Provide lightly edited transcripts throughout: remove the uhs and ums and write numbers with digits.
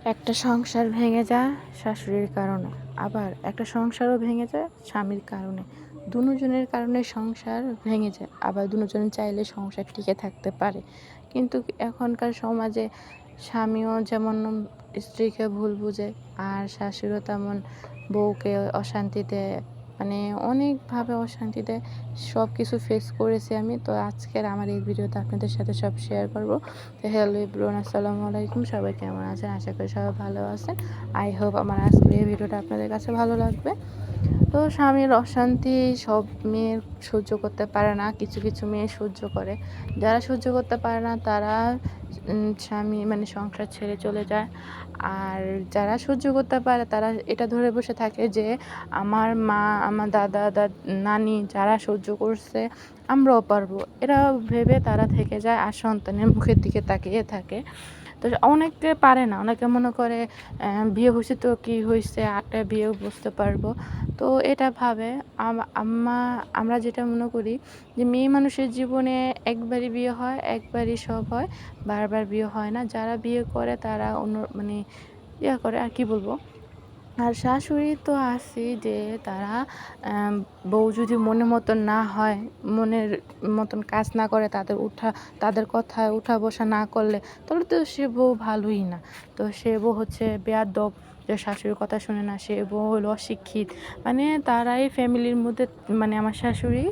একটা সংসার ভেঙে যায় শাশুড়ির কারণে, আবার একটা সংসারও ভেঙে যায় স্বামীর কারণে। দুজনের কারণে সংসার ভেঙে যায়, আবার দুজন চাইলে সংসার টিকে থাকতে পারে। কিন্তু এখনকার সমাজে স্বামীও যেমন স্ত্রীকে ভুল বুঝে, আর শাশুড়িও তেমন বউকে অশান্তি দেয়, মানে অনেকভাবে অশান্তি দেয়। সব কিছু ফেস করেছি আমি। তো আজকের আমার এই ভিডিওতে আপনাদের সাথে সব শেয়ার করব। তো হ্যালো এভরিওয়ান, আসসালামু আলাইকুম। সবাই কেমন আছেন? আশা করি সবাই ভালো আছেন। আই হোপ আমার আজকের এই ভিডিওটা আপনাদের কাছে ভালো লাগবে। তো স্বামীর অশান্তি সব মেয়ে সহ্য করতে পারে না, কিছু কিছু মেয়ে সহ্য করে। যারা সহ্য করতে পারে না তারা স্বামী মানে সংসার ছেড়ে চলে যায়। আর যারা সহ্য করতে পারে তারা এটা ধরে বসে থাকে যে আমার মা, আমার দাদা, নানি যারা সহ্য করছে আমরাও পারবো, এরা ভেবে তারা থেকে যায় আর সন্তানের মুখের দিকে তাকিয়ে থাকে। তো অনেকে পারে না, অনেকে মনে করে বিয়ে হয়েছে তো কী হয়েছে, আটটা বিয়েও বুঝতে পারবো। তো এটা ভাবে আমরা যেটা মনে করি যে মেয়ে মানুষের জীবনে একবারই বিয়ে হয়, একবারই সব হয়, বারবার বিয়ে হয় না। যারা বিয়ে করে তারা অন্য মানে করে আর কি বলবো। আর শাশুড়ি তো আছেই যে তারা বউ যদি মনের মতন না হয়, মনের মতন কাজ না করে, তাদের কথায় উঠা বসা না করলে, তাহলে তো সে বউ ভালোই না। তো সে বউ হচ্ছে বেয়াদব, যে শাশুড়ির কথা শুনে না, সে বউ হলো অশিক্ষিত। মানে তারাই ফ্যামিলির মধ্যে, মানে আমার শাশুড়ি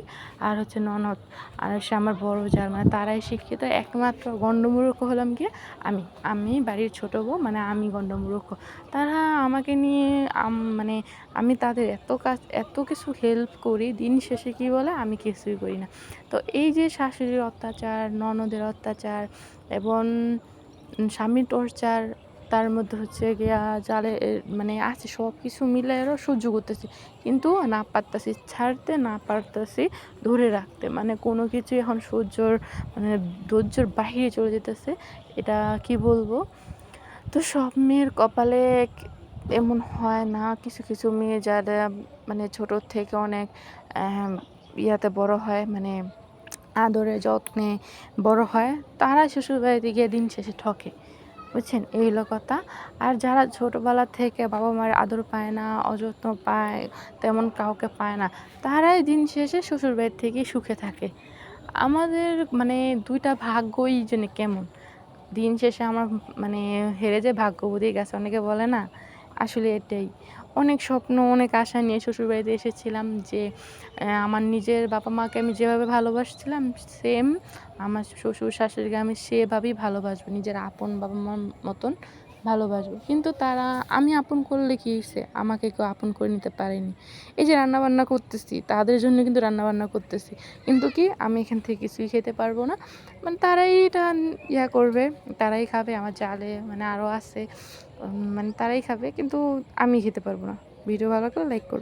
আর হচ্ছে ননদ আর সে আমার বড় জার, মানে তারাই শিক্ষিত। একমাত্র গণ্ডমূর্খ হলাম গিয়ে আমি আমি বাড়ির ছোটো বউ, মানে আমি গণ্ডমূর্খ। তারা আমাকে নিয়ে মানে আমি তাদের এত কিছু হেল্প করি, দিন শেষে কী বলে আমি কিছুই করি না। তো এই যে শাশুড়ির অত্যাচার, ননদের অত্যাচার এবং স্বামীর টর্চার, তার মধ্যে হচ্ছে গিয়া জালে মানে আছে সব কিছু মিলে আরও সহ্য করতেছি, কিন্তু না পারতেছি ছাড়তে, না পারতেছি ধরে রাখতে। মানে কোনো কিছু এখন মানে ধৈর্যর বাহিরে চলে যেতেছে। এটা কি বলবো। তো সব মেয়ের কপালে এমন হয় না। কিছু কিছু মেয়ে যারা মানে ছোটোর থেকে অনেক ইয়াতে বড় হয়, মানে আদরে যত্নে বড় হয়, তারা শ্বশুরবাড়িতে গিয়ে দিন শেষে ঠকে, বুঝছেন? এই হলো কথা। আর যারা ছোটোবেলা থেকে বাবা মায়ের আদর পায় না, অযত্ন পায়, তেমন কাউকে পায় না, তারাই দিন শেষে শ্বশুরবাড়ির থেকেই সুখে থাকে। আমাদের মানে দুইটা ভাগ্যই যেন কেমন। দিন শেষে আমার মানে হেরে যে ভাগ্যবতী গেছে, অনেকে বলে না, আসলে এটাই। অনেক স্বপ্ন, অনেক আশা নিয়ে শ্বশুরবাড়িতে এসেছিলাম যে আমার নিজের বাবা মাকে আমি যেভাবে ভালোবাসছিলাম, সেম আমার শ্বশুর শাশুড়িকে আমি সেভাবেই ভালোবাসবো, নিজের আপন বাবা মার মতন ভালোবাসবো। কিন্তু আমি আপন করলে কী হয়েছে, আমাকে কেউ আপন করে নিতে পারেনি। এই যে রান্নাবান্না করতেছি, তাদের জন্য কিন্তু রান্নাবান্না করতেছি, কিন্তু কি আমি এখান থেকে কিছুই খেতে পারবো না। মানে তারাই এটা করবে, তারাই খাবে আমার জালে, মানে আরও আছে, মানে তারাই খাবে, কিন্তু আমি খেতে পারবো না। ভিডিও ভালো লাগলে লাইক করবে।